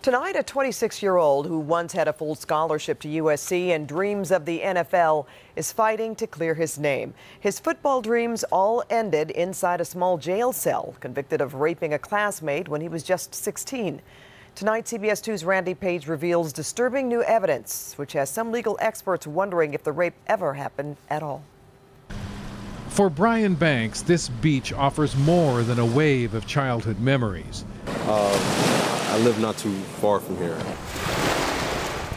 Tonight, a 26-year-old who once had a full scholarship to USC and dreams of the NFL is fighting to clear his name. His football dreams all ended inside a small jail cell, convicted of raping a classmate when he was just 16. Tonight, CBS 2's Randy Page reveals disturbing new evidence, which has some legal experts wondering if the rape ever happened at all. For Brian Banks, this beach offers more than a wave of childhood memories. I live not too far from here.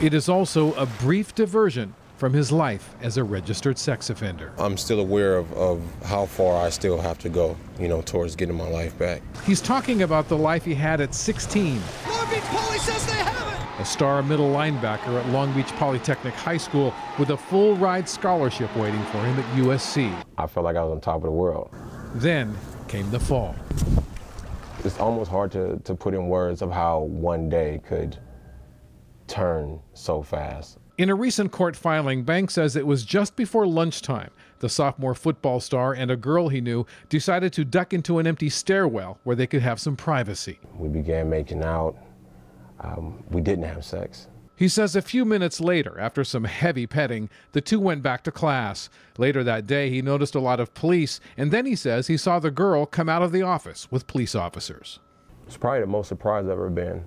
It is also a brief diversion from his life as a registered sex offender. I'm still aware of how far I still have to go, towards getting my life back. He's talking about the life he had at 16. Long Beach Poly says they have it! A star middle linebacker at Long Beach Polytechnic High School with a full-ride scholarship waiting for him at USC. I felt like I was on top of the world. Then came the fall. It's almost hard to put in words of how one day could turn so fast. In a recent court filing, Banks says it was just before lunchtime. The sophomore football star and a girl he knew decided to duck into an empty stairwell where they could have some privacy. We began making out. We didn't have sex. He says a few minutes later, after some heavy petting, the two went back to class. Later that day, he noticed a lot of police, and then he says he saw the girl come out of the office with police officers. It's probably the most surprised I've ever been,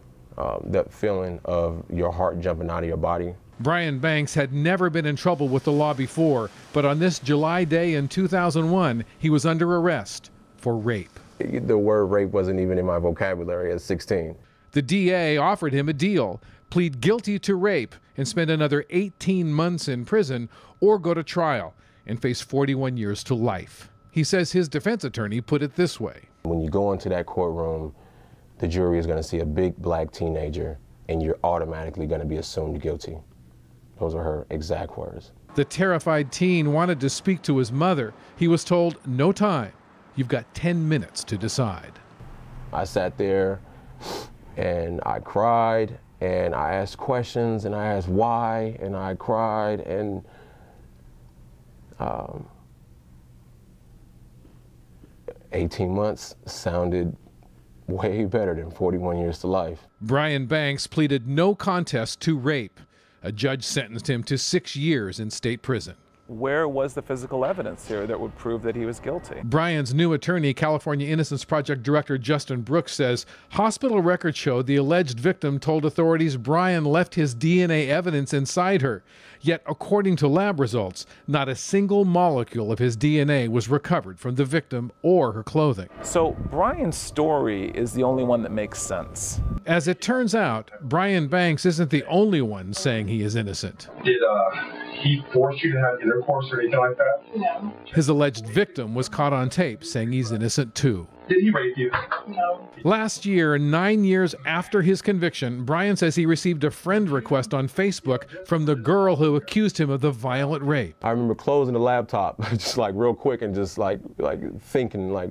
that feeling of your heart jumping out of your body. Brian Banks had never been in trouble with the law before, but on this July day in 2001, he was under arrest for rape. The word rape wasn't even in my vocabulary at 16. The DA offered him a deal: plead guilty to rape and spend another 18 months in prison, or go to trial and face 41 years to life. He says his defense attorney put it this way: when you go into that courtroom, the jury is going to see a big black teenager, and you're automatically going to be assumed guilty. Those are her exact words. The terrified teen wanted to speak to his mother. He was told, no time. You've got 10 minutes to decide. I sat there and I cried, and I asked questions, and I asked why, and I cried, and 18 months sounded way better than 41 years to life. Brian Banks pleaded no contest to rape. A judge sentenced him to 6 years in state prison. Where was the physical evidence here that would prove that he was guilty? Brian's new attorney, California Innocence Project Director Justin Brooks, says hospital records showed the alleged victim told authorities Brian left his DNA evidence inside her. Yet, according to lab results, not a single molecule of his DNA was recovered from the victim or her clothing. So Brian's story is the only one that makes sense. As it turns out, Brian Banks isn't the only one saying he is innocent. Did he force you to have intercourse or anything like that? No. His alleged victim was caught on tape saying he's innocent too. Did he rape you? No. Last year, 9 years after his conviction, Brian says he received a friend request on Facebook from the girl who accused him of the violent rape. I remember closing the laptop just like real quick and just like thinking like,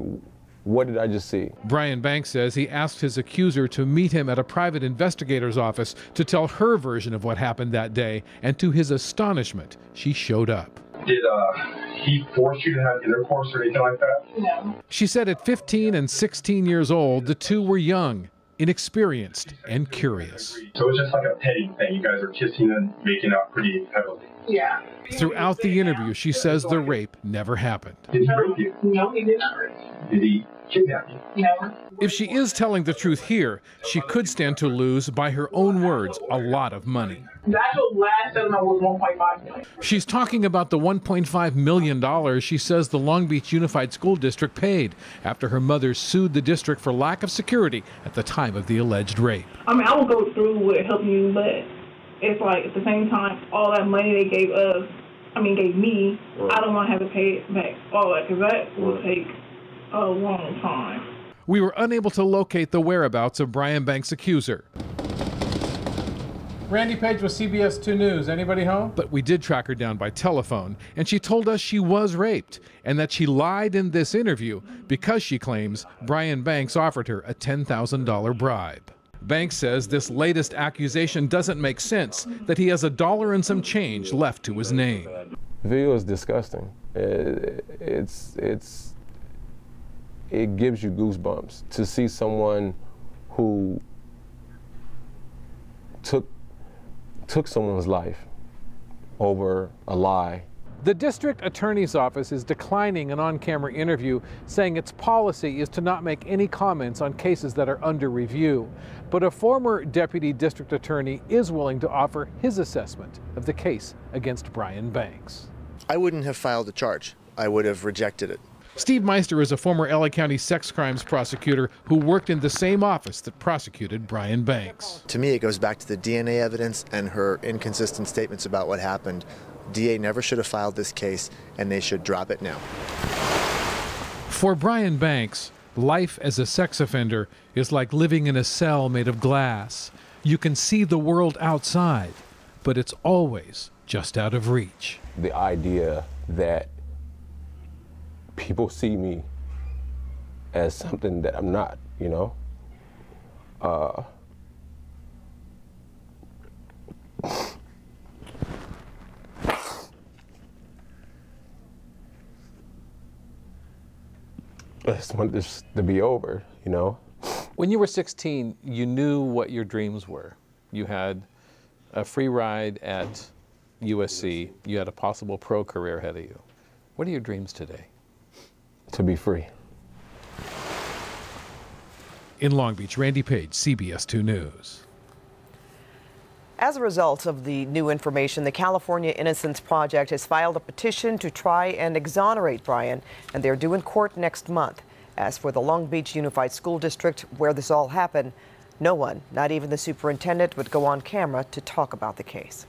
what did I just see? Brian Banks says he asked his accuser to meet him at a private investigator's office to tell her version of what happened that day, and to his astonishment, she showed up. Did he force you to have intercourse or anything like that? No. She said at 15 and 16 years old, the two were young, inexperienced, and curious. So it's just like a petting thing. You guys are kissing and making out pretty heavily. Yeah. Throughout the interview, she says the rape never happened. Did he rape you? No, he did not rape me. Did he kidnap you? No. If she is telling the truth here, she could stand to lose, by her own words, a lot of money. The actual last settlement was $1.5 million. She's talking about the $1.5 million she says the Long Beach Unified School District paid after her mother sued the district for lack of security at the time of the alleged rape. I mean, I will go through with helping you, but it's like at the same time, all that money they gave me, I don't want to have to pay it back, all that, because that will take a long time. We were unable to locate the whereabouts of Brian Banks' accuser. Randy Page with CBS 2 News. Anybody home? But we did track her down by telephone, and she told us she was raped and that she lied in this interview because she claims Brian Banks offered her a $10,000 bribe. Banks says this latest accusation doesn't make sense, that he has $1 and some change left to his name. The video is disgusting. It gives you goosebumps to see someone who took someone's life over a lie. The district attorney's office is declining an on-camera interview, saying its policy is to not make any comments on cases that are under review. But a former deputy district attorney is willing to offer his assessment of the case against Brian Banks. I wouldn't have filed a charge. I would have rejected it. Steve Meister is a former LA County sex crimes prosecutor who worked in the same office that prosecuted Brian Banks. To me, it goes back to the DNA evidence and her inconsistent statements about what happened. DA never should have filed this case, and they should drop it now. For Brian Banks, life as a sex offender is like living in a cell made of glass. You can see the world outside, but it's always just out of reach. The idea that people see me as something that I'm not, you know? I just want this to be over, you know? When you were 16, you knew what your dreams were. You had a free ride at USC. You had a possible pro career ahead of you. What are your dreams today? To be free. In Long Beach, Randy Page, CBS 2 News. As a result of the new information, the California Innocence Project has filed a petition to try and exonerate Brian, and they're due in court next month. As for the Long Beach Unified School District, where this all happened, no one, not even the superintendent, would go on camera to talk about the case.